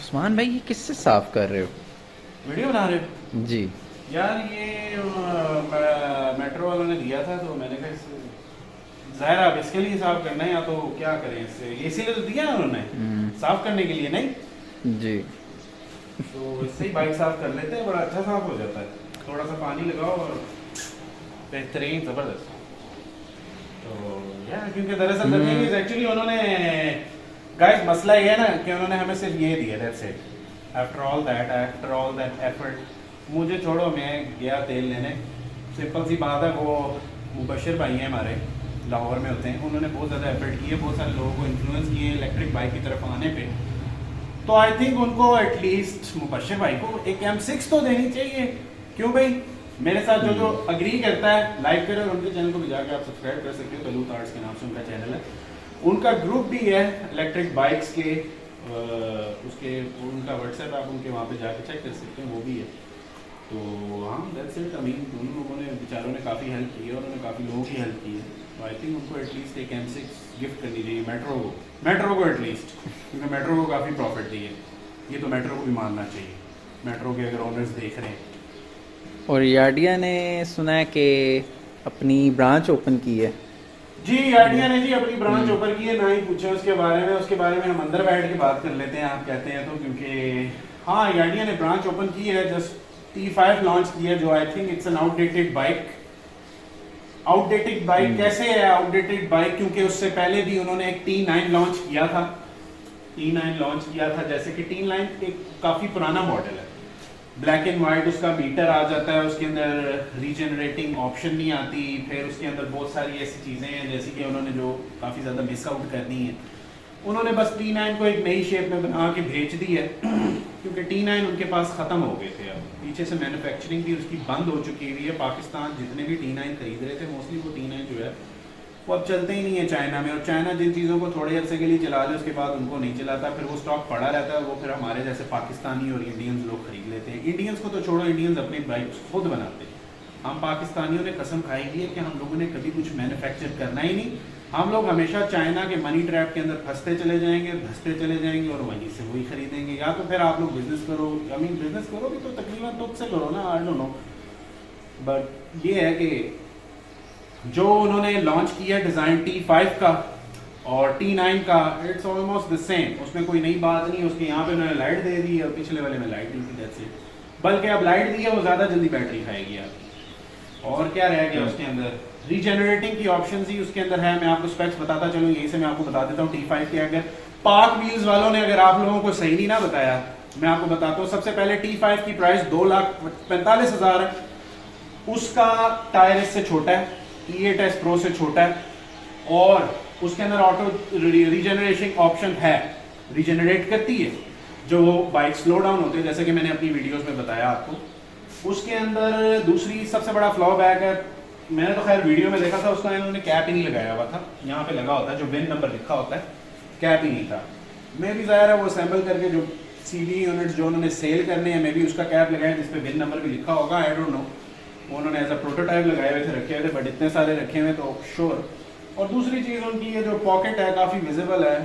उस्मान भाई, ये किससे साफ कर रहे हो? वीडियो बना रहे हो? जी। यार ये मेट्रो वालों ने दिया था तो मैंने कहा इससे ज़ाहिर है, अब इसके लिए साफ करना है या तो क्या करें इससे, इसीलिए तो दिया है उन्होंने साफ करने के लिए, नहीं जी। तो इससे ही बाइक साफ कर लेते हैं, बड़ा अच्छा साफ हो जाता है। थोड़ा सा पानी लगाओ और बेहतरीन ज़बरदस्त। तो यार क्योंकि दरअसल द थिंग इज एक्चुअली उन्होंने गाइस मसला ये है ना कि उन्होंने हमें सिर्फ ये दिया, that's it. After all that effort मुझे छोड़ो, मैं गया तेल लेने, सिंपल सी बात है। वो मुबशर भाई हैं हमारे, लाहौर में होते हैं, उन्होंने बहुत ज़्यादा एफर्ट किए, बहुत सारे लोगों को इन्फ्लुएंस किए इलेक्ट्रिक बाइक की तरफ आने पे। तो आई थिंक उनको एटलीस्ट मुबशर भाई को एक M6 तो देनी चाहिए। क्यों भाई, मेरे साथ जो जो अग्री करता है लाइक करें, और उनके चैनल को भी जाकर आप सब्सक्राइब कर सकते हो, तलूत आर्ट्स के नाम से उनका चैनल है। उनका ग्रुप भी है इलेक्ट्रिक बाइक्स के, उसके उनका व्हाट्सएप आप उनके वहाँ पे जाके चेक कर सकते हैं, वो भी है। तो हाँ दैट्स इट। आई मीन दोनों लोगों ने बेचारों ने काफ़ी हेल्प की है और उन्होंने काफ़ी लोगों की हेल्प की है। तो आई थिंक उनको एटलीस्ट एक M6 गिफ्ट करनी चाहिए मेट्रो को एटलीस्ट, क्योंकि मेट्रो को काफ़ी प्रॉफिट दी है। ये तो मेट्रो को भी मानना चाहिए, मेट्रो के अगर ओनर्स देख रहे हैं। और यार्डिया ने सुना है कि अपनी ब्रांच ओपन की है। जी आइडिया ने जी अपनी ब्रांच ओपन की है, ना ही पूछे उसके बारे में, उसके बारे में हम अंदर बैठ के बात कर लेते हैं, आप कहते हैं तो। क्योंकि हाँ आइडिया ने ब्रांच ओपन की है, जस्ट T5 लॉन्च की है, जो I think it's an outdated bike. Outdated bike कैसे है आउटडेटेड बाइक? क्योंकि उससे पहले भी उन्होंने एक T9 लॉन्च किया था। T9 लॉन्च किया था, जैसे कि T9 एक काफ़ी पुराना मॉडल है, ब्लैक एंड वाइट उसका मीटर आ जाता है, उसके अंदर रीजनरेटिंग ऑप्शन नहीं आती, फिर उसके अंदर बहुत सारी ऐसी चीज़ें हैं जैसे कि उन्होंने जो काफ़ी ज़्यादा मिस आउट करनी है। उन्होंने बस T9 को एक नई शेप में बना के भेज दी है क्योंकि T9 उनके पास ख़त्म हो गए थे, अब पीछे से मैन्युफैक्चरिंग भी उसकी बंद हो चुकी हुई है। पाकिस्तान जितने भी T9 खरीद रहे थे मोस्टली वो T9 जो है वो अब चलते ही नहीं है चाइना में, और चाइना जिन चीज़ों को थोड़े अरसे के लिए चला दे उसके बाद उनको नहीं चलाता, फिर वो स्टॉक पड़ा रहता है, वो फिर हमारे जैसे पाकिस्तानी और इंडियंस लोग खरीद लेते हैं। इंडियंस को तो छोड़ो, इंडियंस अपनी बाइक खुद बनाते हैं। हम पाकिस्तानियों ने कसम खाई हुई है कि हम लोगों ने कभी कुछ मैन्युफैक्चर करना ही नहीं। हम लोग हमेशा चाइना के मनी ट्रैप के अंदर फंसते चले जाएंगे, धंसते चले जाएंगे और वहीं से वही खरीदेंगे। या तो फिर आप लोग बिजनेस करो, आई मीन बिजनेस करो भी तो तकरीबन तुम से करो ना, आई डोंट नो। बट ये है कि जो उन्होंने लॉन्च किया डिज़ाइन T5 का और T9 का, इट्स ऑलमोस्ट द सेम, उसमें कोई नई बात नहीं। उसके यहाँ पे उन्होंने लाइट दे दी और पिछले वाले में लाइट नहीं थी, दैट्स इट। बल्कि अब लाइट दी है वो ज़्यादा जल्दी बैटरी खाएगी आपकी। और क्या रह गया उसके अंदर? रीजनरेटिंग की ऑप्शन ही उसके अंदर है। मैं आपको स्पेक्स बताता चलूँ, यहीं से मैं आपको बता देता हूँ T5 के। अगर पाक व्हील्स वालों ने अगर आप लोगों को सही नहीं ना बताया, मैं आपको बताता हूँ। सबसे पहले T5 की प्राइस 2,45,000 है, उसका टायर इससे छोटा है, E8S Pro से छोटा है, और उसके अंदर ऑटो रीजनरेशन ऑप्शन है, रीजनरेट करती है जो बाइक स्लो डाउन होते हैं, जैसे कि मैंने अपनी वीडियोस में बताया आपको। उसके अंदर दूसरी सबसे बड़ा फ्लॉ बैक है, मैंने तो खैर वीडियो में देखा था, उसका इन्होंने कैप ही नहीं लगाया हुआ था। यहाँ पे लगा होता है जो विन नंबर लिखा होता है, कैप ही नहीं था। मैं भी ज़ाहिर है वो असेंबल करके जो CD यूनिट्स जो उन्होंने सेल करने हैं, मैं भी उसका कैप लगाया जिसपे विन नंबर भी लिखा होगा, आई डोंट नो। उन्होंने एज अ प्रोटोटाइप लगाए हुए थे, रखे हुए थे, बट इतने सारे रखे हुए तो श्योर। और दूसरी चीज़ उनकी ये जो पॉकेट है काफ़ी विजिबल है,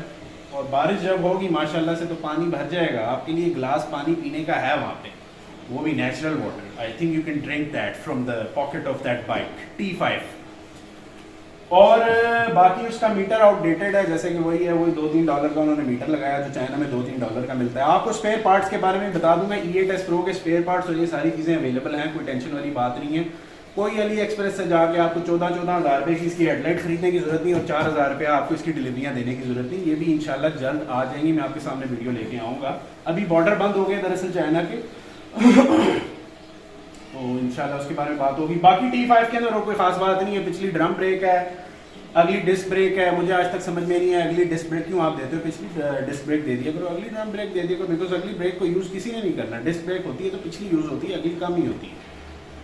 और बारिश जब होगी माशाल्लाह से तो पानी भर जाएगा। आपके लिए गिलास पानी पीने का है वहाँ पे, वो भी natural water. I think you can drink that from the pocket of that bike T5। और बाकी उसका मीटर आउटडेटेड है, जैसे कि वही है, वही $2-3 का उन्होंने मीटर लगाया जो चाइना में $2-3 का मिलता है। आपको स्पेयर पार्ट्स के बारे में बता दूं मैं, E8S Pro के स्पेयर पार्ट्स और ये सारी चीज़ें अवेलेबल हैं, कोई टेंशन वाली बात नहीं है। कोई अली एक्सप्रेस से जाके आपको 14-14 हज़ार रुपये की इसकी हेडलाइट खरीदने की जरूरत नहीं, और 4 हज़ार रुपये आपको इसकी डिलीवरियाँ देने की जरूरत नहीं। ये भी इंशाल्लाह जल्द आ जाएंगी, मैं आपके सामने वीडियो लेके आऊँगा। अभी बॉर्डर बंद हो गए दरअसल चाइना के तो इंशाल्लाह उसके बारे में बात होगी। बाकी T5 के अंदर कोई खास बात नहीं है, पिछली ड्रम ब्रेक है, अगली डिस्क ब्रेक है। मुझे आज तक समझ में नहीं है अगली डिस्क ब्रेक क्यों आप देते हो, पिछली डिस्क ब्रेक दे दिया करो, अगली ड्रम ब्रेक दे दिया करो, बिकॉज अगली ब्रेक को यूज़ किसी ने नहीं करना। डिस्क ब्रेक होती है तो पिछली यूज़ होती है, अगली कम ही होती है।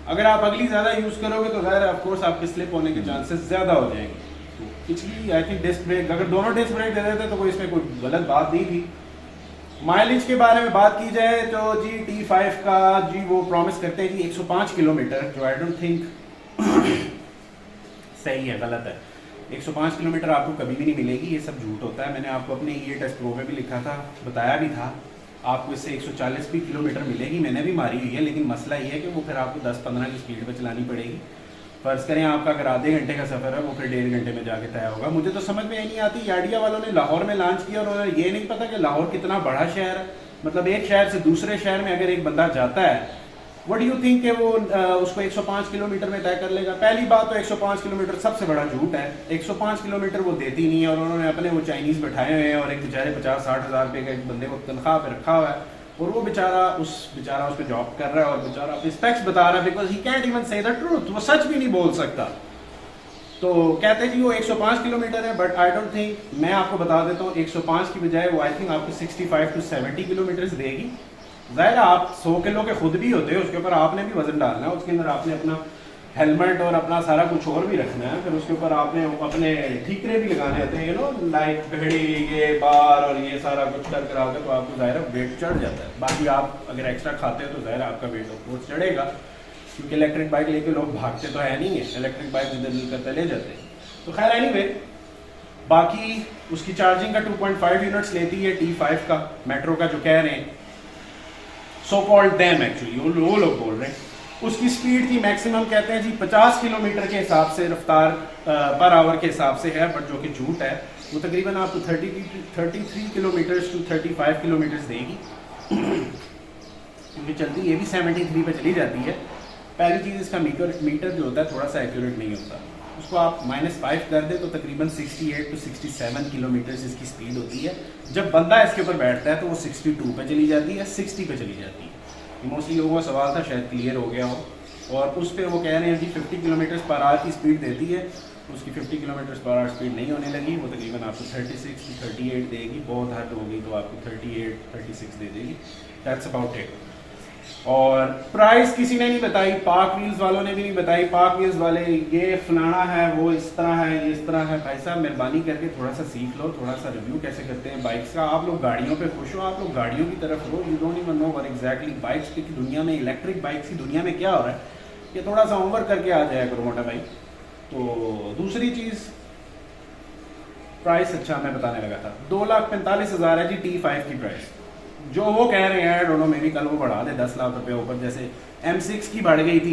अगर आप अगली ज़्यादा यूज़ करोगे तो ज़ाहिर ऑफ कोर्स आपके स्लिप होने के चांसेस ज़्यादा हो जाएंगे। तो पिछली आई थिंक डिस्क ब्रेक, अगर दोनों डिस्क ब्रेक दे देते तो कोई इसमें कोई गलत बात नहीं थी। माइलेज के बारे में बात की जाए तो जी T5 का जी वो प्रॉमिस करते हैं जी 105 किलोमीटर, जो आई डोंट थिंक सही है, गलत है। 105 किलोमीटर आपको कभी भी नहीं मिलेगी, ये सब झूठ होता है। मैंने आपको अपने E8S Pro में भी लिखा था, बताया भी था आपको इससे 140 भी किलोमीटर मिलेगी, मैंने भी मारी हुई है, लेकिन मसला ये है कि वो फिर आपको 10-15 की स्पीड पे चलानी पड़ेगी। फ़र्ज़ करें आपका अगर आधे घंटे का सफ़र है, वो फिर 1.5 घंटे में जाके तय होगा। मुझे तो समझ में ये नहीं आती, याडिया वालों ने लाहौर में लॉन्च किया और उन्हें ये नहीं पता कि लाहौर कितना बड़ा शहर है। मतलब एक शहर से दूसरे शहर में अगर एक बंदा जाता है, व्हाट डू यू थिंक कि वो उसको 105 किलोमीटर में तय कर लेगा? पहली बात तो 105 किलोमीटर सबसे बड़ा झूठ है। 105 किलोमीटर वो देती नहीं है, और उन्होंने अपने वो चाइनीज़ बैठाए हुए हैं और एक बेचारे 50-60 हज़ार रुपये का एक बंदे को तनख्वाह पे रखा हुआ है, और वो बेचारा उस पर जॉब कर रहा है और बेचारा अपने स्पेक्स बता रहा है, बिकॉज ही कैंट इवन से द ट्रूथ, वो सच भी नहीं बोल सकता। तो कहते हैं जी वो 105 किलोमीटर है, बट आई डोंट थिंक, मैं आपको बता देता हूँ 105 की बजाय वो आई थिंक आपको 65 to 70 किलोमीटर देगी। ज़ाहिर है आप 100 किलो के खुद भी होते हैं, उसके ऊपर आपने भी वजन डालना है, उसके अंदर आपने अपना हेलमेट और अपना सारा कुछ और भी रखना है, फिर उसके ऊपर आपने अपने ठीकरे भी लगाने होते हैं, यू नो, लाइक घड़ी, ये बार और ये सारा कुछ कर करा के, तो आपको ज़ाहिर है वेट चढ़ जाता है। बाकी आप अगर एक्स्ट्रा खाते हो तो ज़ाहिर आपका वेट ऑफ कोर्स चढ़ेगा, क्योंकि इलेक्ट्रिक बाइक लेके लोग भागते तो है नहीं है, इलेक्ट्रिक बाइक जिधर दिल करते ले जाते हैं। तो खैर एनीवे, बाकी उसकी चार्जिंग का 2.5 यूनिट्स लेती है T5 का, मेट्रो का जो कह रहे हैं, सो कॉल्ड डैम, एक्चुअली वो लोग बोल रहे हैं। उसकी स्पीड की मैक्सिमम कहते हैं जी 50 किलोमीटर के हिसाब से, रफ्तार पर आवर के हिसाब से है, बट जो कि झूठ है। वो तकरीबन आपको 33 किलोमीटर्स टू 35 किलोमीटर्स देगी, क्योंकि चलती ये भी 73 पे चली जाती है। पहली चीज़, इसका मीटर जो होता है थोड़ा सा एक्यूरेट नहीं होता, उसको आप -5 कर दे तो तकरीबन 68 to 67 किलोमीटर इसकी स्पीड होती है। जब बंदा इसके ऊपर बैठता है तो वो 62 पे चली जाती है, 60 पे चली जाती है। मोस्टली लोगों का सवाल था, शायद क्लियर हो गया हो। और उस पर वो कह रहे हैं जी 50 किलोमीटर पर आवर की स्पीड देती है, उसकी 50 किलोमीटर पर आवर स्पीड नहीं होने लगी, वो तकरीबन आपको 36 to 38 देगी, बहुत हद होगी तो आपको 38-36 दे देगी। That's about it. और प्राइस किसी ने नहीं बताई, पाक व्हील्स वालों ने भी नहीं बताई। पाक व्हील्स वाले ये फलाना है, वो इस तरह है, ये इस तरह है। भाई साहब मेहरबानी करके थोड़ा सा सीख लो, थोड़ा सा रिव्यू कैसे करते हैं बाइक्स का। आप लोग गाड़ियों पे खुश हो, आप लोग गाड़ियों की तरफ हो, you don't even know what exactly bikes की दुनिया में, इलेक्ट्रिक बाइक्स की दुनिया में क्या हो रहा है। ये थोड़ा सा होमवर्क करके आ जाएगा करो मोटा भाई। तो दूसरी चीज़, प्राइस अच्छा मैं बताने लगा था, 2,45,000 है जी T5 की प्राइस। जो वो कह रहे हैं दोनों में भी कल वो बढ़ा दे 10 लाख रुपए ऊपर, जैसे M6 की बढ़ गई थी,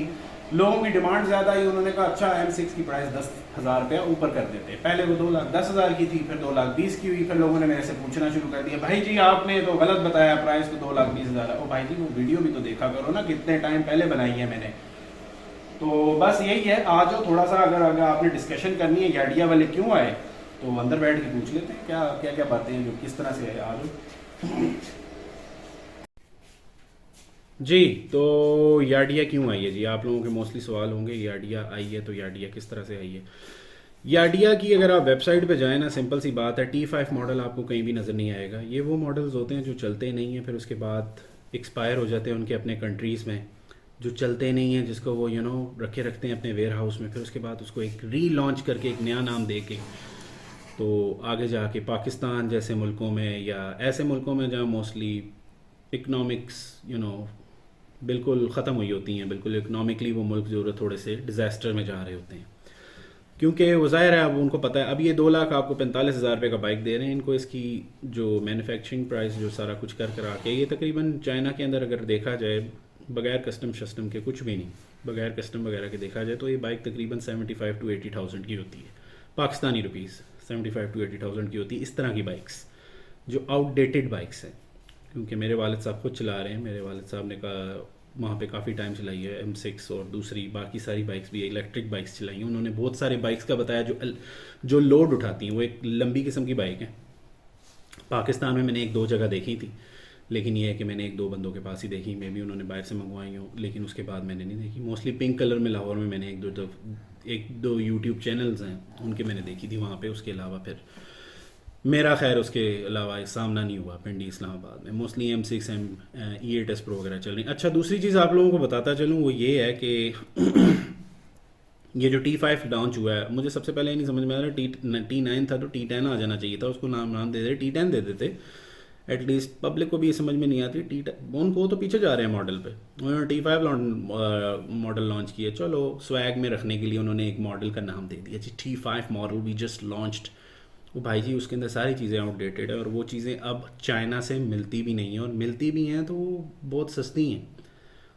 लोगों की डिमांड ज़्यादा आई, उन्होंने कहा अच्छा M6 की प्राइस 10,000 रुपया ऊपर कर देते। पहले वो 2,10,000 की थी, फिर 2,20,000 की हुई, फिर लोगों ने मेरे से पूछना शुरू कर दिया, भाई जी आपने तो गलत बताया प्राइस, तो 2,20,000 है। ओ भाई जी वो वीडियो भी तो देखा करो ना, कितने टाइम पहले बनाई है मैंने। तो बस यही है, आ जाओ थोड़ा सा, अगर आपने डिस्कशन करनी है याडिया वाले क्यों आए, तो अंदर बैठ के पूछ लेते हैं क्या क्या क्या बातें हैं जो किस तरह से है। आ जाओ जी। तो याडिया क्यों आई है जी, आप लोगों के मोस्टली सवाल होंगे, याडिया आई है तो याडिया किस तरह से आई है। याडिया की अगर आप वेबसाइट पे जाएँ ना, सिंपल सी बात है, T5 मॉडल आपको कहीं भी नज़र नहीं आएगा। ये वो मॉडल्स होते हैं जो चलते नहीं हैं, फिर उसके बाद एक्सपायर हो जाते हैं उनके अपने कंट्रीज़ में, जो चलते नहीं हैं, जिसको वो रखे रखते हैं अपने वेयर हाउस में, फिर उसके बाद उसको एक री लॉन्च करके एक नया नाम दे के, तो आगे जाके पाकिस्तान जैसे मुल्कों में या ऐसे मुल्कों में जहाँ मोस्टली इकनॉमिक्स बिल्कुल ख़त्म हुई होती हैं, बिल्कुल इकनॉमिकली वो मुल्क जो थोड़े से डिज़ास्टर में जा रहे होते हैं, क्योंकि वो ज़ाहिर है अब उनको पता है। अब ये 2 लाख आपको 45,000 रुपये का बाइक दे रहे हैं इनको, इसकी जो मैन्युफैक्चरिंग प्राइस जो सारा कुछ कर करा के, ये तकरीबन चाइना के अंदर अगर देखा जाए बगैर कस्टम शस्टम के, कुछ भी नहीं, बगैर कस्टम वगैरह के देखा जाए तो ये बाइक तकरीबन 75 to 80,000 की होती है, पाकिस्तानी रुपीज़ 75 to 80,000 की होती है। इस तरह की बाइक्स जो आउटडेटेड बाइक्स हैं, क्योंकि मेरे वालिद साहब खुद चला रहे हैं, मेरे वालिद साहब ने कहा वहाँ पे काफ़ी टाइम चलाई है M6 और दूसरी बाकी सारी बाइक्स भी, इलेक्ट्रिक बाइक्स चलाई हैं उन्होंने। बहुत सारे बाइक्स का बताया जो लोड उठाती हैं, वो एक लंबी किस्म की बाइक है। पाकिस्तान में मैंने 1-2 जगह देखी थी, लेकिन ये है कि मैंने 1-2 बंदों के पास ही देखी, मे भी उन्होंने बाहर से मंगवाई हो, लेकिन उसके बाद मैंने नहीं देखी। मोस्टली पिंक कलर में लाहौर में मैंने 1-2 यूट्यूब चैनल्स हैं उनके मैंने देखी थी वहाँ पे। उसके अलावा फिर मेरा खैर उसके अलावा सामना नहीं हुआ पिंडी इस्लामाबाद में। मोस्टली M6 E8S Pro वगैरह चल रही। अच्छा, दूसरी चीज़ आप लोगों को बताता चलूँ, वो ये है कि ये जो T5 लॉन्च हुआ है, मुझे सबसे पहले ये नहीं समझ में आ रहा, T9 था तो T10 आ जाना चाहिए था, उसको नाम दे दे T10 दे देते एटलीस्ट। पब्लिक को भी ये समझ में नहीं आती, उनको तो पीछे जा रहे हैं मॉडल पे, उन्होंने T5 मॉडल लॉन्च किया, चलो स्वैग में रखने के लिए उन्होंने एक मॉडल का नाम दे दिया G T5 model we just launched. वो भाई जी उसके अंदर सारी चीज़ें आउटडेटेड है, और वो चीज़ें अब चाइना से मिलती भी नहीं हैं, और मिलती भी हैं तो वो बहुत सस्ती हैं,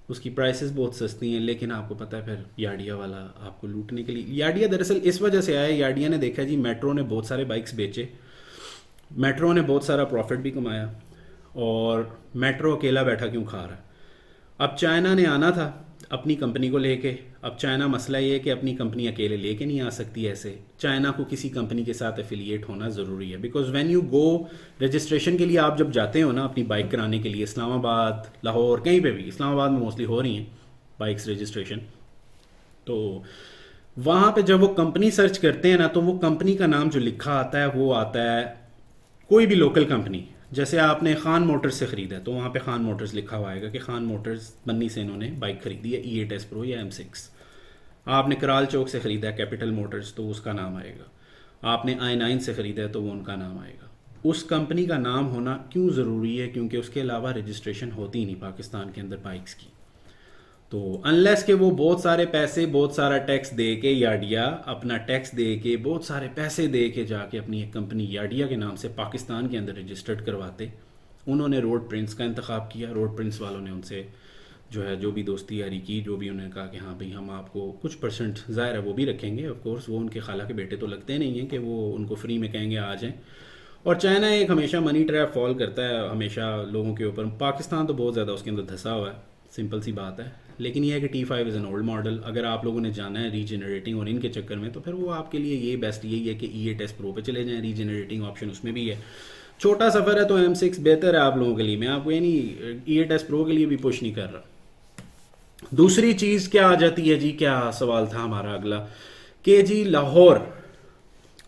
उसकी प्राइसेस बहुत सस्ती हैं। लेकिन आपको पता है फिर यार्डिया वाला आपको लूटने के लिए, यार्डिया दरअसल इस वजह से आया, यार्डिया ने देखा जी मेट्रो ने बहुत सारे बाइक्स बेचे, मेट्रो ने बहुत सारा प्रॉफिट भी कमाया, और मेट्रो अकेला बैठा क्यों खा रहा है। अब चाइना ने आना था अपनी कंपनी को लेके। अब चाइना मसला ये है कि अपनी कंपनी अकेले लेके नहीं आ सकती ऐसे, चाइना को किसी कंपनी के साथ एफिलिएट होना ज़रूरी है। Because when you go registration के लिए, आप जब जाते हो ना अपनी बाइक कराने के लिए, इस्लामाबाद, लाहौर, कहीं पे भी, इस्लामाबाद में मोस्टली हो रही हैं बाइक्स रजिस्ट्रेशन, तो वहाँ पे जब वो कंपनी सर्च करते हैं ना, तो वो कंपनी का नाम जो लिखा आता है वो आता है कोई भी लोकल कंपनी। जैसे आपने खान मोटर्स से ख़रीदा है तो वहाँ पे खान मोटर्स लिखा हुआ आएगा कि खान मोटर्स बन्नी से इन्होंने बाइक खरीदी है, E8S Pro या M6। आपने कराल चौक से ख़रीदा है कैपिटल मोटर्स तो उसका नाम आएगा, आपने I9 से ख़रीदा है तो वो उनका नाम आएगा। उस कंपनी का नाम होना क्यों ज़रूरी है? क्योंकि उसके अलावा रजिस्ट्रेशन होती ही नहीं पाकिस्तान के अंदर बाइक्स की। तो अनलेस के वो बहुत सारे पैसे, बहुत सारा टैक्स दे के, यार्डिया अपना टैक्स दे के, बहुत सारे पैसे दे के जाके अपनी एक कंपनी यार्डिया के नाम से पाकिस्तान के अंदर रजिस्टर्ड करवाते। उन्होंने रोड प्रिंस का इंतखाब किया, रोड प्रिंस वालों ने उनसे जो है जो भी दोस्ती यारी की, जो भी उन्होंने कहा कि हाँ भाई हम आपको कुछ परसेंट, ज़ाहिर है वो भी रखेंगे, ऑफ कोर्स वो उनके खाला के बेटे तो लगते नहीं हैं कि वो उनको फ्री में कहेंगे आ जाएं। और चाइना एक हमेशा मनी ट्रैप फॉल करता है हमेशा लोगों के ऊपर, पाकिस्तान तो बहुत ज़्यादा उसके अंदर धंसा हुआ है, सिंपल सी बात है। लेकिन यह है कि T5 is an old model, अगर आप लोगों ने जाना है रीजनरेटिंग और इनके चक्कर में, तो फिर वो आपके लिए ये बेस्ट यही है कि E8S Pro पे चले जाएं, रीजनरेटिंग ऑप्शन उसमें भी है। छोटा सफ़र है तो M6 बेहतर है आप लोगों के लिए, मैं आपको ये नहीं E8S Pro के लिए भी पुश नहीं कर रहा। दूसरी चीज़ क्या आ जाती है जी, क्या सवाल था हमारा अगला, कि जी लाहौर,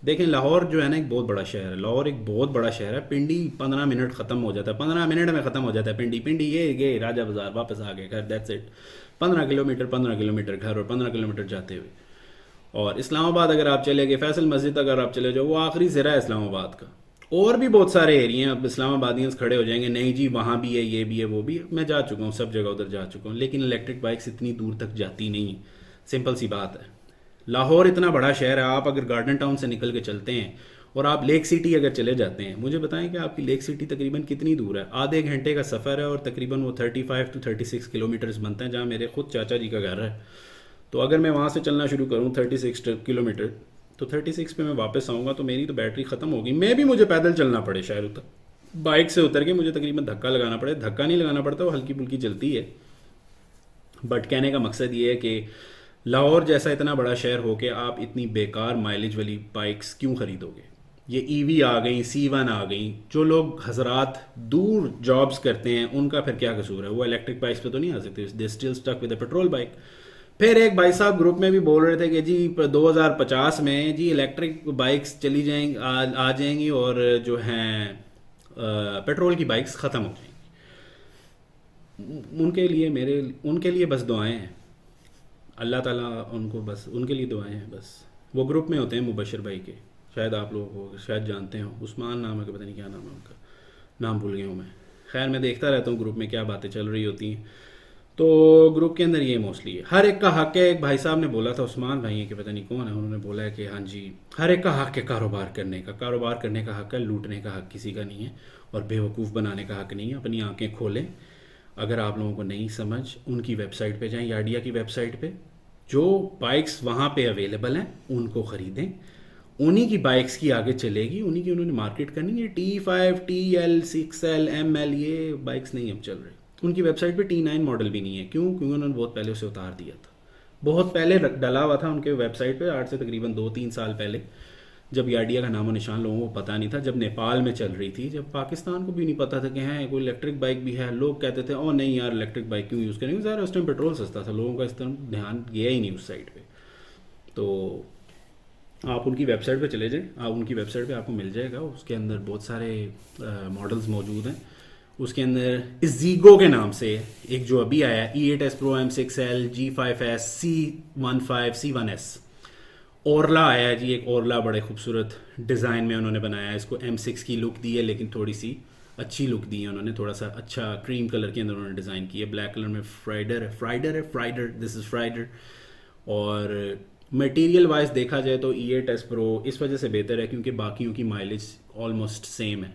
देखें लाहौर जो है ना एक बहुत बड़ा शहर है, लाहौर एक बहुत बड़ा शहर है। पिंडी 15 मिनट ख़त्म हो जाता है, 15 मिनट में ख़त्म हो जाता है पिंडी। पिंडी ये राजा बाज़ार, वापस आ गए घर, दैट्स इट। 15 किलोमीटर घर, और 15 किलोमीटर जाते हुए। और इस्लामाबाद अगर आप चले गए, फैसल मस्जिद अगर आप चले जाओ, वो आखिरी ज़रा है इस्लामाबाद का। और भी बहुत सारे एरिया हैं, अब इस्लामाबादियंस खड़े हो जाएंगे नहीं जी वहाँ भी है, ये भी है, वो भी। मैं जा चुका हूँ सब जगह, उधर जा चुका हूँ, लेकिन इलेक्ट्रिक बाइक्स इतनी दूर तक जाती नहीं, सिंपल सी बात है। लाहौर इतना बड़ा शहर है, आप अगर गार्डन टाउन से निकल के चलते हैं और आप लेक सिटी अगर चले जाते हैं, मुझे बताएं कि आपकी लेक सिटी तकरीबन कितनी दूर है? आधे घंटे का सफ़र है, और तकरीबन वो 35 to 36 किलोमीटर्स बनता है, जहाँ मेरे खुद चाचा जी का घर है। तो अगर मैं वहाँ से चलना शुरू करूँ 36 किलोमीटर, तो 36 पे मैं वापस आऊँगा तो मेरी तो बैटरी ख़त्म होगी। मैं भी, मुझे पैदल चलना पड़े शायद उतर, बाइक से उतर के मुझे तकरीबन धक्का लगाना पड़े, धक्का नहीं लगाना पड़ता, वो हल्की फुल्की चलती है। बट कहने का मकसद ये है कि लाहौर जैसा इतना बड़ा शहर हो के आप इतनी बेकार माइलेज वाली बाइक्स क्यों ख़रीदोगे? ये ईवी आ गई, C1 आ गई, जो लोग हजरात दूर जॉब्स करते हैं उनका फिर क्या कसूर है? वो इलेक्ट्रिक बाइक्स पे तो नहीं आ सकते, they still stuck with a petrol bike. फिर एक भाई साहब ग्रुप में भी बोल रहे थे कि जी 2050 में जी इलेक्ट्रिक बाइक्स चली जाएंगी, आ जाएंगी, और जो हैं पेट्रोल की बाइक्स ख़त्म हो जाएंगी। उनके लिए बस दुआएं हैं, अल्लाह ताला उनको, बस उनके लिए दुआएं हैं बस। वो ग्रुप में होते हैं मुबशर भाई के, शायद आप लोग हो, शायद जानते हो, उस्मान नाम है कि पता नहीं क्या नाम है उनका, नाम भूल गया हूँ मैं। खैर मैं देखता रहता हूँ ग्रुप में क्या बातें चल रही होती हैं, तो ग्रुप के अंदर ये मोस्टली है, हर एक का हक है। एक भाई साहब ने बोला था, उस्मान भाई है कि पता नहीं कौन है, उन्होंने बोला है कि हाँ जी हर एक का हक है कारोबार करने का, कारोबार करने का हक है, लूटने का हक किसी का नहीं है, और बेवकूफ़ बनाने का हक नहीं है। अपनी आंखें खोलें, अगर आप लोगों को नहीं समझ, उनकी वेबसाइट पे जाएं, यार्डिया की वेबसाइट पे, जो बाइक्स वहाँ पे अवेलेबल हैं उनको ख़रीदें, उन्हीं की बाइक्स की आगे चलेगी, उन्हीं की उन्होंने मार्केट करनी है। T5, TL, 6L, ML ये बाइक्स नहीं अब चल रही। उनकी वेबसाइट पे T9 मॉडल भी नहीं है, क्यों? क्योंकि उन्होंने बहुत पहले उसे उतार दिया था, बहुत पहले डला हुआ था उनके वेबसाइट पे, आज से तकरीबन 2-3 साल पहले, जब यार्डिया का नामो निशान लोगों को पता नहीं था, जब नेपाल में चल रही थी, जब पाकिस्तान को भी नहीं पता था कि हाँ कोई इलेक्ट्रिक बाइक भी है। लोग कहते थे ओ नहीं यार इलेक्ट्रिक बाइक क्यों यूज़ करेंगे, ज़रा उस टाइम पेट्रोल सस्ता था, लोगों का इस तरह ध्यान गया ही नहीं उस साइड पे। तो आप उनकी वेबसाइट पे चले जाएं, आप उनकी वेबसाइट पे आपको मिल जाएगा, उसके अंदर बहुत सारे मॉडल्स मौजूद हैं। उसके अंदर इज़ीगो के नाम से एक जो अभी आया है E8S Pro, M6L, G5S, C15, C1S, Orla आया है जी, एक ओरला बड़े खूबसूरत डिज़ाइन में उन्होंने बनाया है इसको। M6 की लुक दी है, लेकिन थोड़ी सी अच्छी लुक दी है उन्होंने, थोड़ा सा अच्छा क्रीम कलर के अंदर उन्होंने डिज़ाइन की है, ब्लैक कलर में फ्राइडर, दिस इज़ फ्राइडर। और मटेरियल वाइज देखा जाए तो E8s Pro इस वजह से बेहतर है क्योंकि बाकियों की माइलेज ऑलमोस्ट सेम है।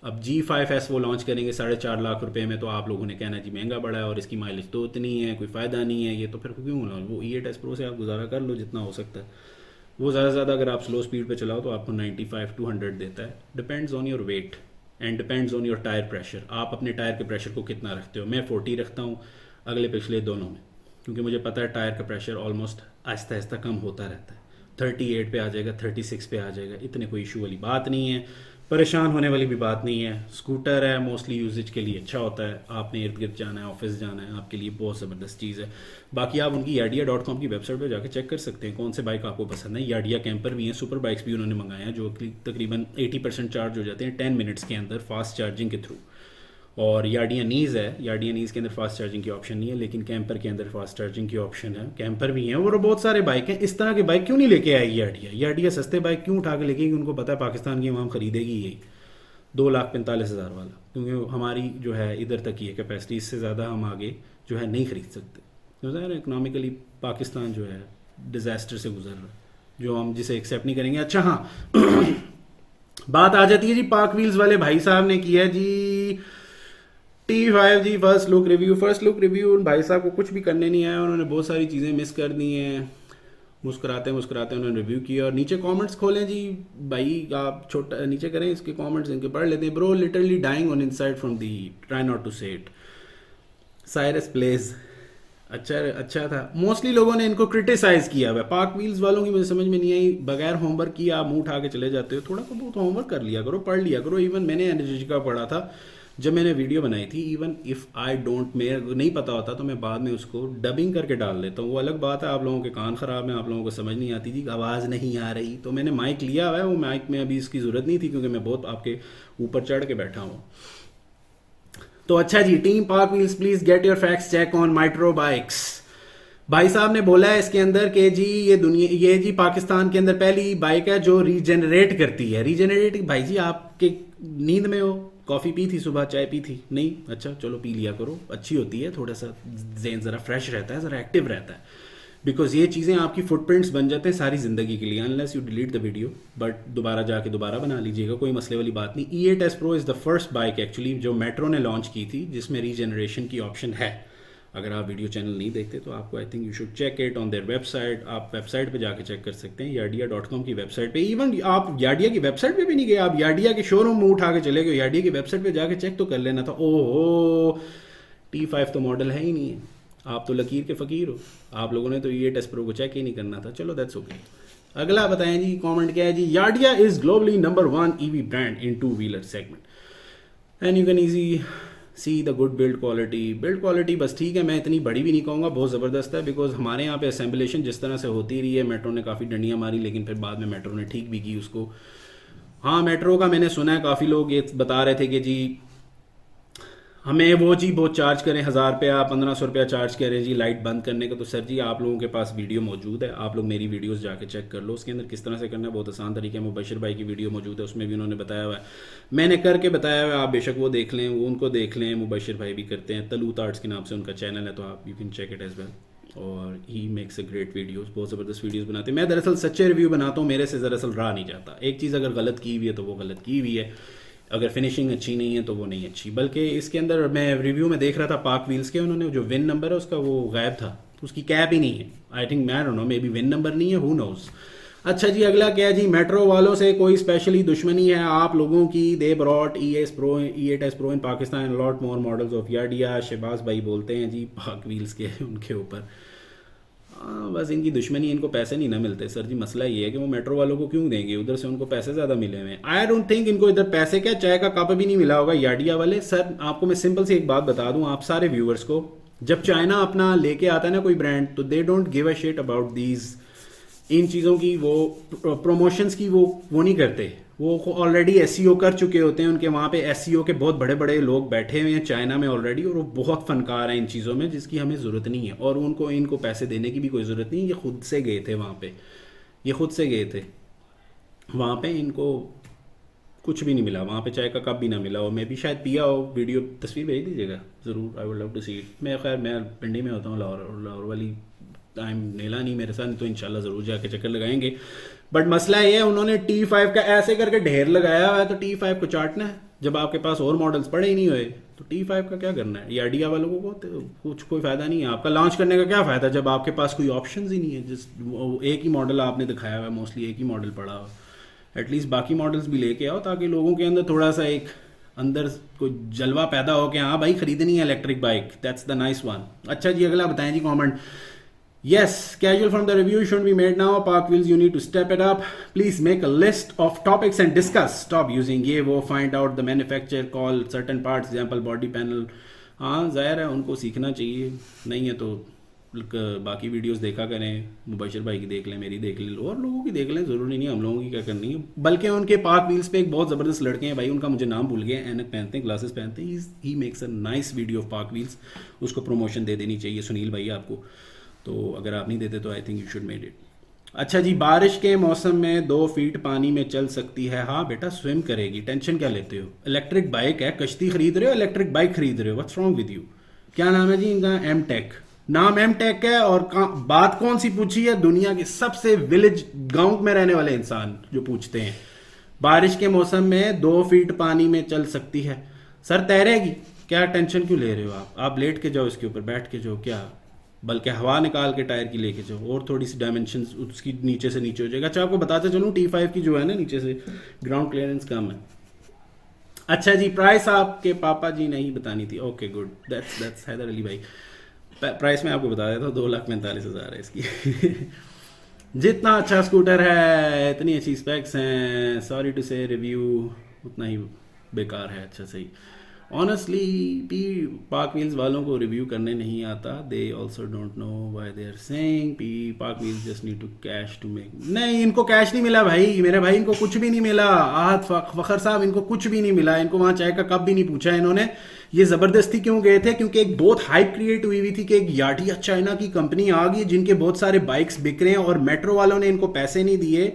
अब G5s वो लॉन्च करेंगे 4.5 लाख रुपए में, तो आप लोगों ने कहना जी महंगा पड़ा है और इसकी माइलेज तो उतनी है, कोई फ़ायदा नहीं है, ये तो फिर क्यों लॉन्च। वो E8s Pro से आप गुजारा कर लो जितना हो सकता है। वो ज़्यादा से ज़्यादा अगर आप स्लो स्पीड पे चलाओ तो आपको 95 to 100 देता है। Depends on your weight and depends on your tyre pressure. आप अपने टायर के प्रेशर को कितना रखते हो। मैं 40 रखता हूँ, अगले पिछले दोनों में, क्योंकि मुझे पता है टायर का प्रेशर ऑलमोस्ट आहिस्ता आहिस्ता कम होता रहता है। 38 पे आ जाएगा, 36 पे आ जाएगा, इतने कोई इशू वाली बात नहीं है, परेशान होने वाली भी बात नहीं है। स्कूटर है, मोस्टली यूजेज के लिए अच्छा होता है। आपने इर्द गिर्द जाना है, ऑफिस जाना है, आपके लिए बहुत ज़बरदस्त चीज़ है। बाकी आप उनकी याडिया.com की वेबसाइट पर जाकर चेक कर सकते हैं कौन से बाइक आपको पसंद है। याडिया कैंपर भी हैं, सुपर बाइक्स भी उन्होंने मंगाए हैं जो तकरीबन 80% चार्ज हो जाते हैं 10 मिनट्स के अंदर फास्ट चार्जिंग के थ्रू। और यार्डिया नीज़ है, यार्डिया नीज़ के अंदर फास्ट चार्जिंग की ऑप्शन नहीं है, लेकिन कैंपर के अंदर फास्ट चार्जिंग की ऑप्शन है। कैंपर भी हैं और बहुत सारे बाइक हैं। इस तरह के बाइक क्यों नहीं लेके आएगी यार्डिया? यार्डिया सस्ते बाइक क्यों उठा के लेके, उनको पता है पाकिस्तान की आवाम खरीदेगी यही 2,45,000 वाला, क्योंकि हमारी जो है इधर तक ही है कैपेसिटी, इससे ज़्यादा हम आगे जो है नहीं ख़रीद सकते। क्योंकि इकनॉमिकली पाकिस्तान जो है डिज़ास्टर से गुजर रहा है, जो हम जिसे एक्सेप्ट नहीं करेंगे। अच्छा हाँ बात आ जाती है जी, पाक व्हील्स वाले भाई साहब ने किया जी T5 जी first look review. First look review उन भाई साहब को कुछ भी करने नहीं आया, उन्होंने बहुत सारी चीज़ें मिस कर दी हैं। मुस्कुराते मुस्कुराते उन्होंने रिव्यू किया। और नीचे कमेंट्स खोलें जी भाई, आप छोटा नीचे करें इसके कमेंट्स, इनके पढ़ लेते हैं। Bro literally dying on inside from the heat, try not to say it. Cyrus plays अच्छा था। मोस्टली लोगों ने इनको क्रिटिसाइज किया हुआ। पाक व्हील्स वालों की मुझे समझ में नहीं आई, बगैर होमवर्क किए आप मुंह उठा के चले जाते हो। थोड़ा तो बहुत होमवर्क कर लिया करो, पढ़ लिया करो। इवन मैंने एनर्जी का पढ़ा था जब मैंने वीडियो बनाई थी। इवन इफ़ आई डोंट, मेरे नहीं पता होता तो मैं बाद में उसको डबिंग करके डाल देता हूँ। वो अलग बात है, आप लोगों के कान ख़राब हैं, आप लोगों को समझ नहीं आती थी, आवाज़ नहीं आ रही, तो मैंने माइक लिया हुआ है। वो माइक में अभी इसकी ज़रूरत नहीं थी क्योंकि मैं बहुत आपके ऊपर चढ़ के बैठा हूँ। तो अच्छा जी, team PakWheels please get your facts check on Metro Bikes. भाई साहब ने बोला है इसके अंदर कि जी ये जी पाकिस्तान के अंदर पहली बाइक है जो रीजनरेट करती है। रीजनरेट भाई जी, आपके नींद में हो, कॉफ़ी पी थी सुबह, चाय पी थी नहीं? अच्छा चलो पी लिया करो, अच्छी होती है, थोड़ा सा ज़हन ज़रा फ्रेश रहता है, ज़रा एक्टिव रहता है। बिकॉज ये चीज़ें आपकी फुटप्रिंट्स बन जाते हैं सारी ज़िंदगी के लिए, unless you delete the video. But दोबारा जाके दोबारा बना लीजिएगा, कोई मसले वाली बात नहीं। E8s Pro is the first bike actually जो मेट्रो ने लॉन्च की थी जिसमें रीजनरेशन की ऑप्शन है। अगर आप वीडियो चैनल नहीं देखते तो आपको I think you should check it on their website. आप वेबसाइट पे जाके चेक कर सकते हैं, यार्डिया.com की वेबसाइट पे। इवन आप यार्डिया की वेबसाइट पे भी नहीं गए, आप यार्डिया के शोरूम में उठा के चले गए, यार्डिया की वेबसाइट पे जाके चेक तो कर लेना था। ओहो, T5 तो मॉडल है ही नहीं है, आप तो लकीर के फ़कीर हो। आप लोगों ने तो E8s Pro को चेक ही नहीं करना था। चलो दैट्स ओके। अगला बताएं जी, कमेंट क्या है जी। Yadea is globally number 1 EV brand in 2 wheeler segment and you can easy see the good build quality बस ठीक है, मैं इतनी बड़ी भी नहीं कहूँगा, बहुत ज़बरदस्त है। बिकॉज हमारे यहाँ पे असेंबलेशन जिस तरह से होती रही है, मेट्रो ने काफ़ी डंडियाँ मारी, लेकिन फिर बाद में मेट्रो ने ठीक भी की उसको। हाँ, मेट्रो का मैंने सुना है काफ़ी लोग ये बता रहे थे कि जी हमें वो जी बहुत चार्ज करें, 1000 रुपया 1500 रुपया चार्ज करें जी लाइट बंद करने का। तो सर जी आप लोगों के पास वीडियो मौजूद है, आप लोग मेरी वीडियोस जाके चेक कर लो, उसके अंदर किस तरह से करना है बहुत आसान तरीके है। मुबशिर भाई की वीडियो मौजूद है, उसमें भी उन्होंने बताया हुआ है, मैंने करके बताया हुआ है। आप बेशक वो देख लें, वो उनको देख लें। मुबशिर भाई भी करते हैं, तलूत आर्ट्स के नाम से उनका चैनल है, तो आप you can check it as well. और he makes a great videos, बहुत ज़बरदस्त वीडियोस बनाते हैं। मैं दरअसल सच्चे रिव्यू बनाता हूँ, मेरे से दरअसल रहा नहीं जाता। एक चीज़ अगर गलत की हुई है तो वो गलत की हुई है, अगर फिनिशिंग अच्छी नहीं है तो वो नहीं अच्छी। बल्कि इसके अंदर मैं रिव्यू में देख रहा था पाक व्हील्स के, उन्होंने जो विन नंबर है उसका वो गायब था, उसकी कैप ही नहीं है। आई थिंक मैं don't know, may be win number नहीं है, हु नोज। अच्छा जी, अगला क्या है जी, मेट्रो वालों से कोई स्पेशली दुश्मनी है आप लोगों की? They brought E8s Pro in Pakistan, lot more models of Yadea. Shahbaz भाई बोलते हैं जी पाक व्हील्स के उनके ऊपर, बस इनकी दुश्मनी, इनको पैसे नहीं ना मिलते सर जी। मसला ये है कि वो मेट्रो वालों को क्यों देंगे, उधर से उनको पैसे ज़्यादा मिले हुए हैं। आई डोंट थिंक इनको इधर पैसे क्या, चाय का कप भी नहीं मिला होगा यार्डिया वाले। सर आपको मैं सिंपल सी एक बात बता दूं, आप सारे व्यूअर्स को, जब चाइना अपना लेके आता है ना कोई ब्रांड, तो they don't give a shit about these, इन चीज़ों की, वो प्रमोशंस की वो नहीं करते। वो ऑलरेडी SEO कर चुके होते हैं, उनके वहाँ पे SEO के बहुत बड़े बड़े लोग बैठे हुए हैं चाइना में ऑलरेडी, और वो बहुत फनकार हैं इन चीज़ों में, जिसकी हमें ज़रूरत नहीं है। और उनको इनको पैसे देने की भी कोई ज़रूरत नहीं है, ये खुद से गए थे वहाँ पे, ये खुद से गए थे वहाँ पे, इनको कुछ भी नहीं मिला वहाँ पे, चाय का कप भी ना मिला हो। मैं भी शायद पिया हो, वीडियो तस्वीर भेज दीजिएगा ज़रूर, I would love to see it. मैं खैर मैं पिंडी में होता हूँ, लाहौर वाली टाइम नेला नहीं मेरे साथ, तो इंशाल्लाह ज़रूर जाके चक्कर लगाएंगे। बट मसला ये है उन्होंने T5 का ऐसे करके ढेर लगाया हुआ है, तो T5 को चाटना है जब आपके पास और मॉडल्स पड़े ही नहीं हुए, तो T5 का क्या करना है? यार्डिया वालों को तो कुछ कोई फ़ायदा नहीं है, आपका लॉन्च करने का क्या फ़ायदा जब आपके पास कोई ऑप्शन ही नहीं है। जिस एक ही मॉडल आपने दिखाया हुआ है, मोस्टली एक ही मॉडल पड़ा हुआ, एटलीस्ट बाकी मॉडल्स भी लेके आओ ताकि लोगों के अंदर थोड़ा सा एक अंदर कोई जलवा पैदा हो कि हाँ भाई खरीदनी है electric bike, that's the nice one. अच्छा जी अगला बताएं जी comment. Yes, casual from the review shouldn't be made now. Park wheels, you need to step it up. Please make a list of topics and discuss. Stop using ये वो, find out the manufacturer, call certain parts, example body panel. हाँ जाहिर है उनको सीखना चाहिए, नहीं है तो बाकी वीडियोस देखा करें, मुबशर भाई की देख लें, मेरी देख लें, और लोगों की देख लें, ज़रूरी नहीं हम लोगों की क्या करनी है। बल्कि उनके पार्क व्हील्स पे एक बहुत ज़बरदस्त लड़के हैं भाई, उनका मुझे नाम भूल गया, ऐनक पहनते हैं, ग्लासेस पहनते हैं, ही makes a nice video of park wheels, उसको प्रमोशन दे देनी चाहिए सुनील भाई आपको, तो अगर आप नहीं देते तो आई think you should made it. अच्छा जी, बारिश के मौसम में 2 फीट पानी में चल सकती है। हाँ बेटा स्विम करेगी, टेंशन क्या लेते हो? इलेक्ट्रिक बाइक है, कश्ती खरीद रहे हो, इलेक्ट्रिक बाइक खरीद रहे हो, व्हाट्स रॉन्ग विद यू? क्या नाम है जी इनका? एम टेक, नाम एम टेक है, और बात कौन सी पूछी है? दुनिया के सबसे विलेज गांव में रहने वाले इंसान जो पूछते हैं बारिश के मौसम में 2 फीट पानी में चल सकती है। सर तैरेगी, क्या टेंशन क्यों ले रहे हो आप लेट के जाओ, इसके ऊपर बैठ के जाओ, क्या बल्कि हवा निकाल के टायर की लेके जाओ, और थोड़ी सी डायमेंशन उसकी नीचे से नीचे हो जाएगा। अच्छा आपको बताते चलूँ T5 की जो है ना नीचे से ग्राउंड क्लियरेंस कम है। अच्छा जी, प्राइस आपके पापा जी नहीं बतानी थी, okay good, that's Haider Ali भाई। प्राइस मैं आपको बता देता हूँ, 2,45,000 है इसकी। जितना अच्छा स्कूटर है इतनी अच्छी स्पेक्स हैं, सॉरी टू से रिव्यू उतना ही बेकार है। अच्छा सही, ऑनेस्टली भी पार्क व्हील्स वालों को रिव्यू करने नहीं आता, they also don't know why they are saying P park wheels just need to cash to make. नहीं इनको कैश नहीं मिला भाई, मेरे भाई इनको कुछ भी नहीं मिला। आहत फखर साहब इनको कुछ भी नहीं मिला, इनको वहां चाय का कप भी नहीं पूछा इन्होंने। ये जबरदस्ती क्यों गए थे? क्योंकि एक बहुत हाइप क्रिएट हुई थी कि एक यार्डिया चाइना की कंपनी आ गई जिनके बहुत सारे बाइक्स बिक रहे हैं, और मेट्रो वालों ने इनको पैसे नहीं दिए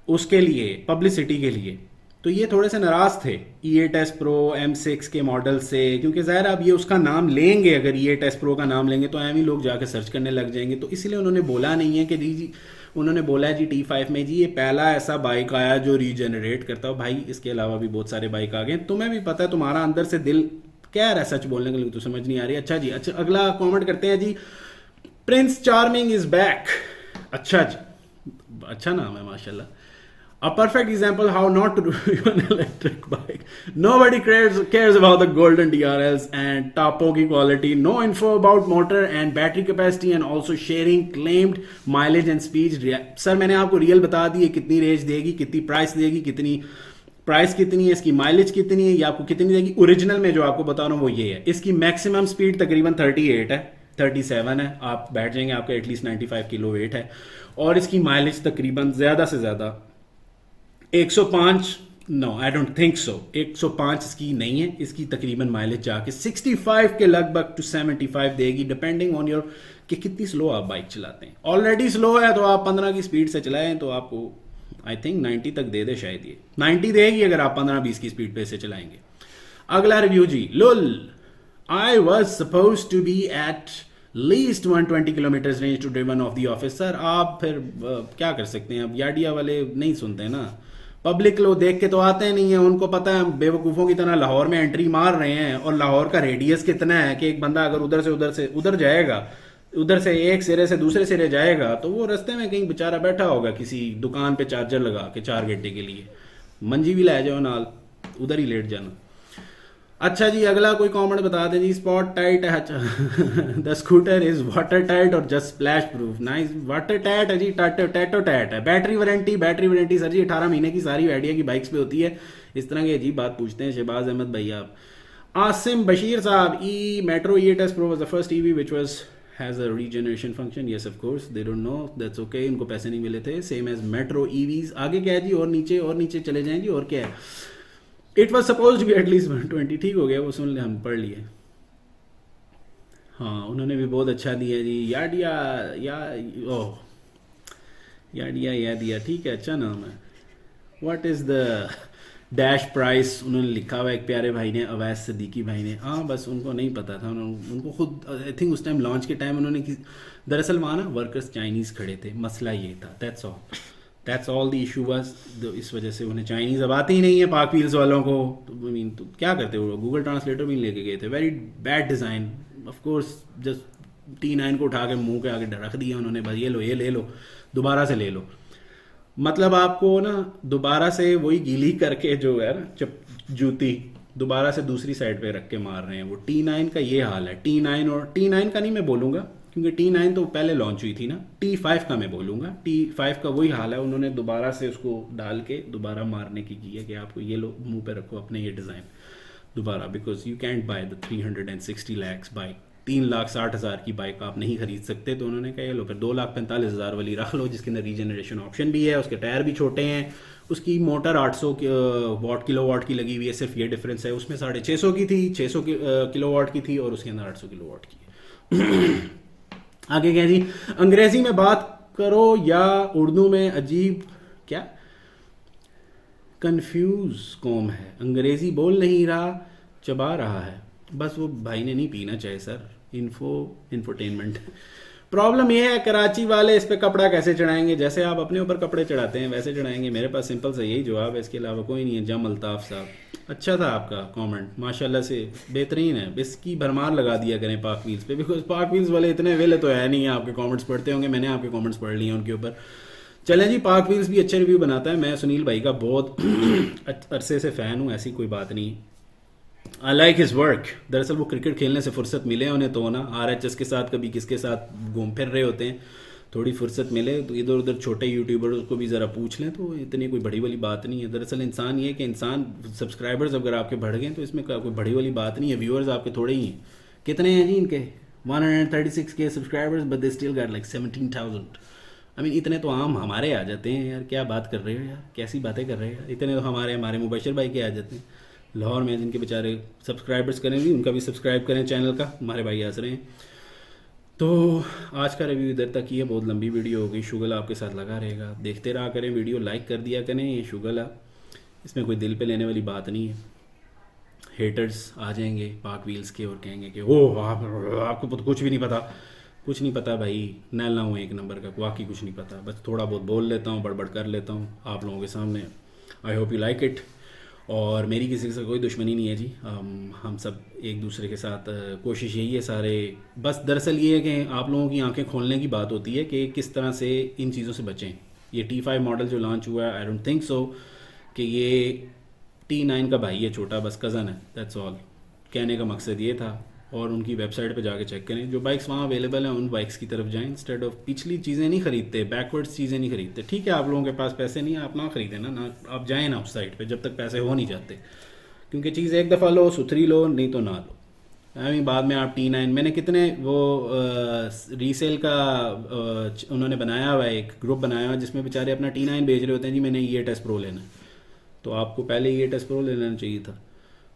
उसके लिए, पब्लिसिटी के लिए। तो ये थोड़े से नाराज थे E8S Pro M6 के मॉडल से, क्योंकि ज़ाहिर अब ये उसका नाम लेंगे, अगर E8S Pro का नाम लेंगे तो एम ही लोग जाकर सर्च करने लग जाएंगे। तो इसलिए उन्होंने बोला नहीं है कि जी उन्होंने बोला है जी T5 में जी ये पहला ऐसा बाइक आया जो रीजनरेट करता हो। भाई इसके अलावा भी बहुत सारे बाइक आ गए, तुम्हें भी पता है, तुम्हारा अंदर से दिल कह रहा है सच बोलने के लिए, तो समझ नहीं आ रही। अच्छा जी, अच्छा अगला कॉमेंट करते हैं जी, प्रिंस चार्मिंग इज बैक। अच्छा जी, अच्छा नाम है माशाल्लाह। A perfect example how not to do an electric bike. Nobody cares about the golden DRLs and topo की quality. No info about motor and battery capacity and also sharing claimed mileage and speed. Sir मैंने आपको real बता दी है कितनी range देगी, कितनी price देगी, कितनी प्राइस कितनी है, इसकी माइलेज कितनी है, ये आपको कितनी देगी। ओरिजिनल में जो आपको बता रहा हूँ वो ये है। इसकी मैक्सिमम स्पीड तकरीबन 38 है, 37 है, आप बैठ जाएंगे, आपका एटलीस्ट 95 किलो वेट है, और इसकी माइलेज तकरीबन ज़्यादा से ज़्यादा 105, no I don't think so, 105 इसकी नहीं है। इसकी तकरीबन माइलेज जाके 65 के लगभग टू 75 देगी, डिपेंडिंग ऑन योर कि कितनी स्लो आप बाइक चलाते हैं। ऑलरेडी स्लो है तो आप 15 की स्पीड से चलाएं तो आपको आई थिंक 90 तक दे दे, शायद ये 90 देगी अगर आप 15-20 की स्पीड पे से चलाएंगे। अगला रिव्यू जी, लुल I was suppose to be at least 120 kilometre range to driven off the office. Sir आप फिर क्या कर सकते हैं, अब यार्डिया वाले नहीं सुनते ना, पब्लिक लोग देख के तो आते नहीं है, उनको पता है बेवकूफ़ों की तरह लाहौर में एंट्री मार रहे हैं, और लाहौर का रेडियस कितना है कि एक बंदा अगर उधर से उधर जाएगा, उधर से एक सिरे से दूसरे सिरे जाएगा, तो वो रास्ते में कहीं बेचारा बैठा होगा किसी दुकान पे चार्जर लगा के 4 घंटे के लिए, मंजी भी ला जाओ नाल, उधर ही लेट जाना। अच्छा जी, अगला कोई कमेंट बता दें जी, स्पॉट टाइट है। अच्छा the scooter is water tight और just splash proof. Nice, water tight है जी, टैटो टाइट है। बैटरी वारंटी सर जी 18 महीने की सारी आइडिया की बाइक्स पे होती है। इस तरह की अजीब बात पूछते हैं शहबाज अहमद भाई आप। आसिम बशीर साहब, metro E8S Pro was the first EV which has a regeneration function. Yes, of course, they don't know, that's okay, इनको पैसे नहीं मिले थे, सेम एज मेट्रो EVs। आगे क्या है जी, और नीचे चले जाएं जी, और क्या है। It was suppose to be at least 120, ठीक हो गया, वो सुन ले, हम पढ़ लिए। हाँ उन्होंने भी बहुत अच्छा दिया जी, यार्डिया यार्डिया, ठीक है, अच्छा नाम है। What is the dash price उन्होंने लिखा हुआ एक प्यारे भाई ने, अवैस सिद्दीकी भाई ने। हाँ बस उनको नहीं पता था, उनको खुद आई थिंक उस टाइम लॉन्च के टाइम उन्होंने दरअसल वहाँ ना वर्कर्स चाइनीज़ खड़े थे, मसला ये था, that's all the issue was. इस वजह से उन्हें चाइनीज़ अब आती ही नहीं है पाक व्हील्स वालों को। तो आई मीन तो क्या करते हो, गूगल ट्रांसलेटर भी नहीं लेके गए थे, very bad design of course. Just T9 को उठा के मुंह के आगे रख दिया उन्होंने, बस ये ले लो दोबारा से ले लो। मतलब आपको ना दोबारा से वही गीली करके जो है ना जूती दोबारा से दूसरी साइड पे रख के मार रहे हैं। वो T9 का ये हाल है। T9 का नहीं मैं बोलूँगा क्योंकि T9 तो पहले लॉन्च हुई थी ना, T5 का मैं बोलूँगा। T5 का वही हाल है, उन्होंने दोबारा से उसको डाल के दोबारा मारने की है कि आपको ये लो मुंह पे रखो अपने ये डिज़ाइन दोबारा, because you can't by the 360 lakhs bike. 3,60,000 की बाइक आप नहीं खरीद सकते, तो उन्होंने कहा ये लो फिर 2,45,000 वाली रख लो जिसके अंदर रीजनरेशन ऑप्शन भी है, उसके टायर भी छोटे हैं, उसकी मोटर 800 किलोवाट की लगी हुई है, सिर्फ ये डिफरेंस है, उसमें 650 की थी, 600 किलोवाट की थी और उसके अंदर 800 किलोवाट की है। आगे क्या जी, अंग्रेजी में बात करो या उर्दू में, अजीब क्या कंफ्यूज कौम है, अंग्रेजी बोल नहीं रहा, चबा रहा है। बस वो भाई ने नहीं पीना चाहिए सर, इंफोटेनमेंट। प्रॉब्लम ये है कराची वाले इस पे कपड़ा कैसे चढ़ाएंगे, जैसे आप अपने ऊपर कपड़े चढ़ाते हैं वैसे चढ़ाएंगे। मेरे पास सिंपल सा यही जवाब है, इसके अलावा कोई नहीं है। जम अल्ताफ़ साहब, अच्छा था आपका कमेंट, माशाल्लाह से बेहतरीन है। इसकी भरमार लगा दिया करें पाक व्हील्स पे, बिकॉज पाक व्हील्स वाले इतने वेले तो है नहीं है, आपके कमेंट्स पढ़ते होंगे, मैंने आपके कमेंट्स पढ़ लिए हैं उनके ऊपर। चलें जी, पाक व्हील्स भी अच्छे रिव्यू बनाता है, मैं सुनील भाई का बहुत अरसे से फ़ैन हूँ, ऐसी कोई बात नहीं। I like his work. दरअसल वो क्रिकेट खेलने से फुर्सत मिले उन्हें तो ना, RHS के साथ कभी किसके साथ घूम फिर रहे होते हैं, थोड़ी फुर्सत मिले तो इधर उधर छोटे यूट्यूबर्स को भी ज़रा पूछ लें, तो इतनी कोई बड़ी वाली बात नहीं है। दरअसल इंसान ये है कि इंसान सब्सक्राइबर्स अगर आपके बढ़ गए तो इसमें कोई बड़ी वाली बात नहीं है। व्यूअर्स आपके थोड़े ही हैं, कितने हैं जी इनके 136K subscribers, but they still got like 17,000। I mean इतने तो आम हमारे आ जाते हैं यार, क्या बात कर रहे हो यार, कैसी बातें कर रहे हो यार, इतने तो हमारे मुबशर भाई के आ जाते हैं लाहौर में, जिनके बेचारे सब्सक्राइबर्स करें भी, उनका भी सब्सक्राइब करें चैनल का, हमारे भाई हंस रहे हैं। तो आज का रिव्यू इधर तक ही है, बहुत लंबी वीडियो हो गई। शुगल आपके साथ लगा रहेगा, देखते रहा करें वीडियो, लाइक कर दिया करें। ये शुगल है, इसमें कोई दिल पे लेने वाली बात नहीं है। हेटर्स आ जाएंगे पाक व्हील्स के और कहेंगे कि ओह आपको तो कुछ भी नहीं पता, कुछ नहीं पता भाई, नैला हूँ एक नंबर का, वाकई कुछ नहीं पता, बस थोड़ा बहुत बोल लेता हूँ, बड़बड़ कर लेता हूँ आप लोगों के सामने। I hope you like it. और मेरी किसी से कोई दुश्मनी नहीं है जी, हम सब एक दूसरे के साथ कोशिश यही है सारे, बस दरअसल ये है कि आप लोगों की आंखें खोलने की बात होती है कि किस तरह से इन चीज़ों से बचें। ये T5 मॉडल जो लॉन्च हुआ है, आई डोंट थिंक सो कि ये T9 का भाई है छोटा, बस कज़न है, दैट्स ऑल। कहने का मकसद ये था। और उनकी वेबसाइट पे जाके चेक करें, जो बाइक्स वहाँ अवेलेबल हैं उन बाइक्स की तरफ जाएं, इंस्टेड ऑफ पिछली चीज़ें नहीं खरीदते, बैकवर्ड्स चीज़ें नहीं खरीदते। ठीक है आप लोगों के पास पैसे नहीं है, आप ना खरीदें ना आप जाएँ ना उस साइट पे जब तक पैसे हो नहीं जाते, क्योंकि चीज़ एक दफ़ा लो सुथरी लो, नहीं तो ना लो। आई मीन बाद में आप T9, मैंने कितने वो रीसेल का उन्होंने बनाया हुआ है, एक ग्रुप बनाया हुआ है जिसमें बेचारे अपना T9 बेच रहे होते हैं, जी मैंने ये टेस्ट प्रो लेना है, तो आपको पहले ये टेस्ट प्रो ले लेना चाहिए था।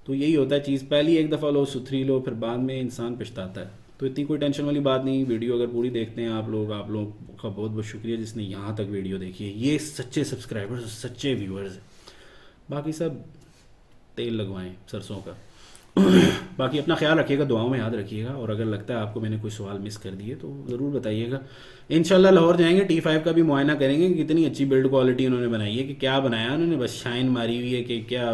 तो यही होता है चीज़, पहली एक दफ़ा लो सुथरी लो, फिर बाद में इंसान पछताता है। तो इतनी कोई टेंशन वाली बात नहीं। वीडियो अगर पूरी देखते हैं आप लोग का बहुत बहुत शुक्रिया जिसने यहाँ तक वीडियो देखी है, ये सच्चे सब्सक्राइबर्स, सच्चे व्यूअर्स हैं। बाकी सब तेल लगवाएं सरसों का। बाकी अपना ख्याल रखिएगा, दुआओं में याद रखिएगा, और अगर लगता है आपको मैंने कोई सवाल मिस कर दिए तो ज़रूर बताइएगा। इंशाल्लाह लाहौर जाएंगे, T5 का भी मुआयना करेंगे कि कितनी अच्छी बिल्ड क्वालिटी उन्होंने बनाई है, कि क्या बनाया उन्होंने, बस शाइन मारी हुई है कि क्या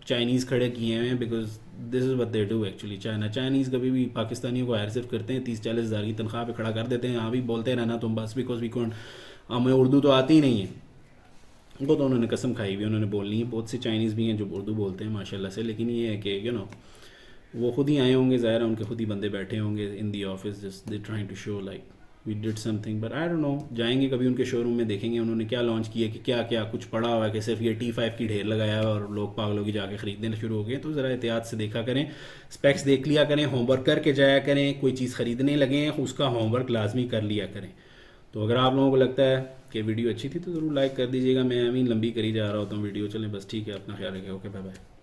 चाइनीज़ खड़े किए हुए हैं, because this is what they do actually. Chinese कभी भी पाकिस्तानियों को हायर सिर्फ करते हैं, 30-40 हज़ार की तनख्वाह पे खड़ा कर देते हैं, यहाँ भी बोलते रहना तुम बस, बिकॉज वी कौन, हमें उर्दू तो आती ही नहीं है। वो तो उन्होंने कसम खाई हुई, उन्होंने बोलनी है। बहुत से चाइनीज़ भी हैं जो उर्दू बोलते हैं माशाल्लाह से, लेकिन ये है कि वो खुद ही आए होंगे, ज़ाहिर है उनके खुद ही बंदे बैठे होंगे in the office, just they trying to show like we did something, but I don't know. जाएंगे कभी उनके शोरूम में, देखेंगे उन्होंने क्या लॉन्च किया, कि क्या क्या कुछ पड़ा हुआ है, कि सिर्फ ये T5 की ढेर लगाया हुआ और लोग पागलों की जाके ख़रीदने शुरू हो गए। तो ज़रा एहतियात से देखा करें, स्पेक्स देख लिया करें, होमवर्क करके जाया करें, कोई चीज़ ख़रीदने लगें उसका होमवर्क लाजमी कर लिया करें। तो अगर आप लोगों को लगता है कि वीडियो अच्छी थी तो ज़रूर लाइक कर दीजिएगा। मैं लंबी करी जा रहा होता हूँ वीडियो, चलें बस ठीक है, अपना ख्याल रखिए, ओके बाय बाय।